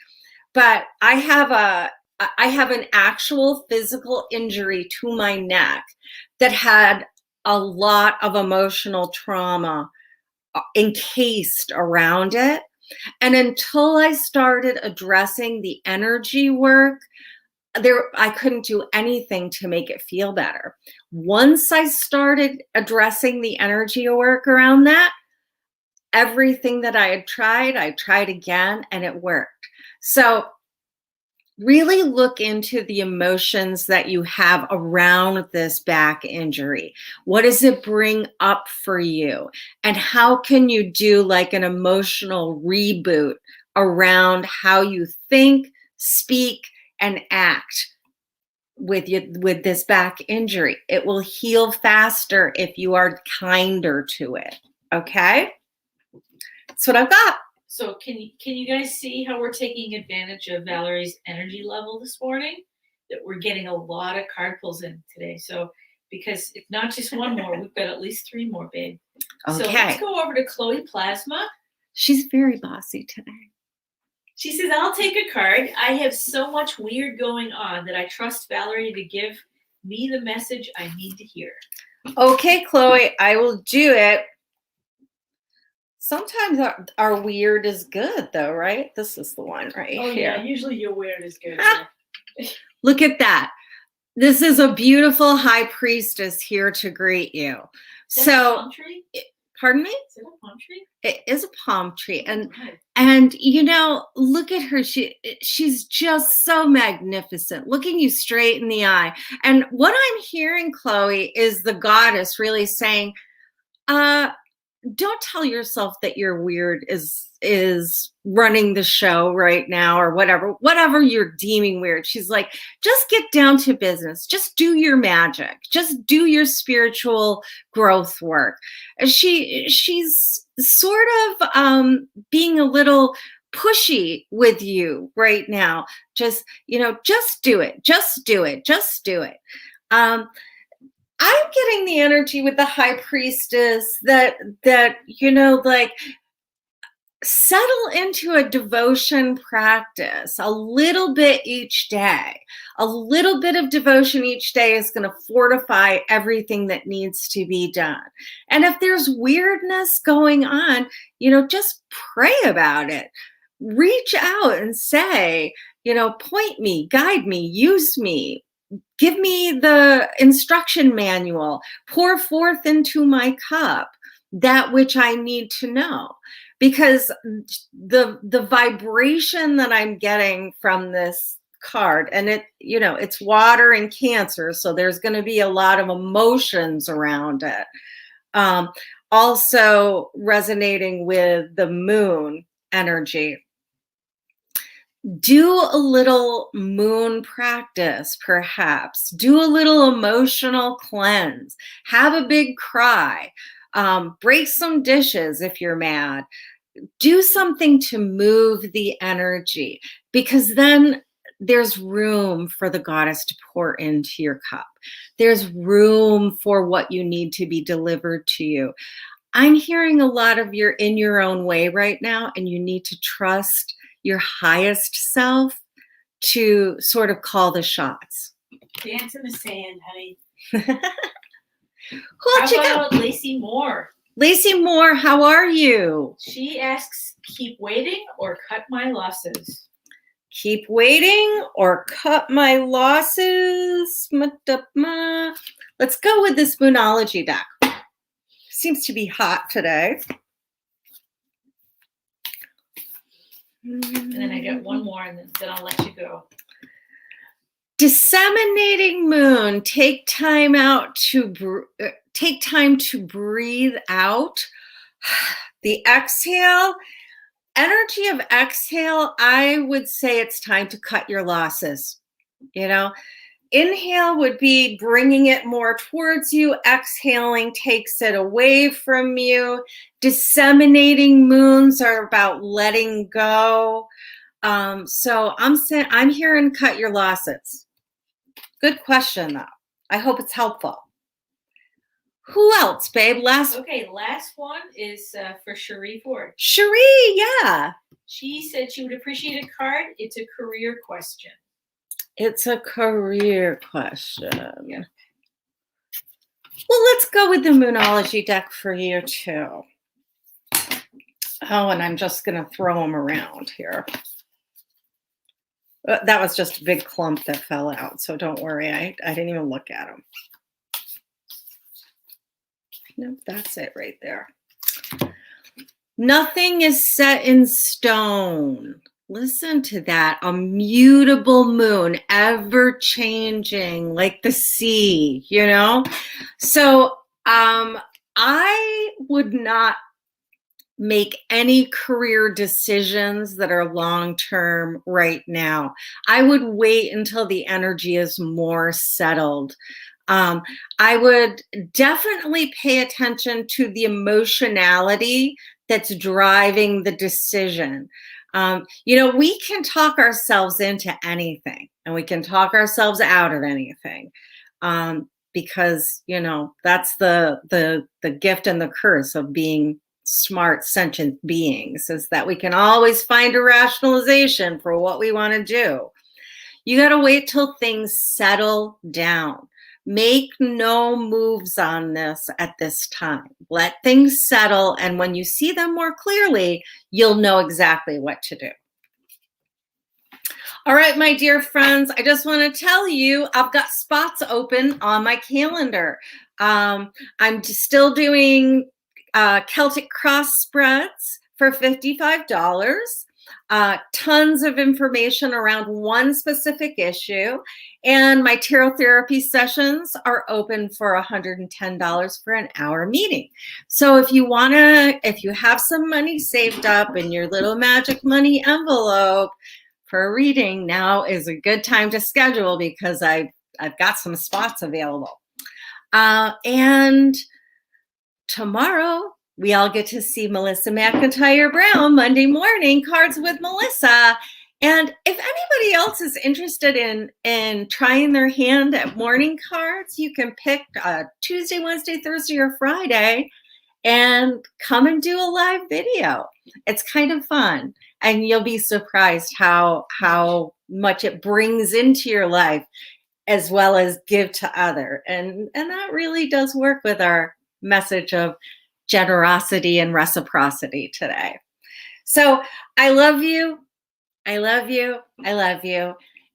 but I have I have an actual physical injury to my neck that had a lot of emotional trauma encased around it. And until I started addressing the energy work, I couldn't do anything to make it feel better. Once I started addressing the energy work around that, everything that I tried again, and it worked. So really look into the emotions that you have around this back injury. What does it bring up for you? And how can you do like an emotional reboot around how you think, speak, and act with this back injury? It will heal faster if you are kinder to it. Okay? That's what I've got. So can you guys see how we're taking advantage of Valerie's energy level this morning? That we're getting a lot of card pulls in today. So because it's not just one more, we've got at least 3 more, babe. Okay. So let's go over to Chloe Plasma. She's very bossy today. She says, I'll take a card. I have so much weird going on that I trust Valerie to give me the message I need to hear. Okay, Chloe, I will do it. Sometimes our weird is good, though, right? This is the one right here. Yeah, usually your weird is good. Look at that. This is a beautiful high priestess here to greet you. Is that a palm tree? Pardon me? Is it a palm tree? It is a palm tree. And you know, look at her. She's just so magnificent, looking you straight in the eye. And what I'm hearing, Chloe, is the goddess really saying, don't tell yourself that your weird is running the show right now, or whatever you're deeming weird. She's like, just get down to business. Just do your magic. Just do your spiritual growth work. She's sort of being a little pushy with you right now. Just do it. Just do it. Just do it. I'm getting the energy with the high priestess that like, settle into a devotion practice a little bit each day. A little bit of devotion each day is going to fortify everything that needs to be done. And if there's weirdness going on, just pray about it. Reach out and say, point me, guide me, use me. Give me the instruction manual. Pour forth into my cup that which I need to know. Because the vibration that I'm getting from this card, and it's water and Cancer, so there's going to be a lot of emotions around it. Also resonating with the moon energy. Do a little moon practice, perhaps. Do a little emotional cleanse. Have a big cry. Break some dishes if you're mad. Do something to move the energy, because then there's room for the goddess to pour into your cup. There's room for what you need to be delivered to you. I'm hearing a lot of you're in your own way right now, and you need to trust your highest self to sort of call the shots. Dance in the sand, honey. Who else you got? Lacey Moore. Lacey Moore, how are you? She asks, keep waiting or cut my losses? Keep waiting or cut my losses? Let's go with this Moonology deck. Seems to be hot today. And then I got one more, and then I'll let you go. Disseminating moon. Take time to breathe out. The exhale. Energy of exhale. I would say it's time to cut your losses. Inhale would be bringing it more towards you. Exhaling takes it away from you. Disseminating moons are about letting go. So I'm hearing cut your losses. Good question, though. I hope it's helpful. Who else, babe? Last one is for Cherie Ford. Cherie, yeah. She said she would appreciate a card. It's a career question. It's a career question. Yeah. Well, let's go with the Moonology deck for you too. Oh, and I'm just going to throw them around here. That was just a big clump that fell out, so don't worry. I didn't even look at them. Nope, that's it right there. Nothing is set in stone. Listen to that. A mutable moon, ever changing like the sea, you know? So I would not make any career decisions that are long-term right now. I would wait until the energy is more settled. I would definitely pay attention to the emotionality that's driving the decision. We can talk ourselves into anything and we can talk ourselves out of anything. Because that's the gift and the curse of being smart, sentient beings, is that we can always find a rationalization for what we want to do. You got to wait till things settle down. Make no moves on this at this time. Let things settle, and when you see them more clearly, you'll know exactly what to do. All right, my dear friends, I just want to tell you I've got spots open on my calendar. I'm still doing Celtic cross spreads for $55. Tons of information around one specific issue. And my tarot therapy sessions are open for $110 for an hour meeting. So if you have some money saved up in your little magic money envelope for a reading, now is a good time to schedule because I've got some spots available. And tomorrow, we all get to see Melissa McIntyre Brown Monday morning, Cards with Melissa. And if anybody else is interested in trying their hand at morning cards, you can pick Tuesday, Wednesday, Thursday, or Friday and come and do a live video. It's kind of fun. And you'll be surprised how much it brings into your life as well as give to other. And that really does work with our message of generosity and reciprocity today. So I love you. I love you. I love you.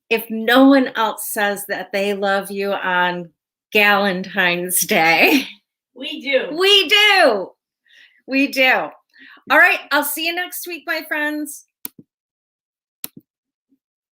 If no one else says that they love you on Galentine's Day, We do. we do. We do. All right. I'll see you next week, my friends.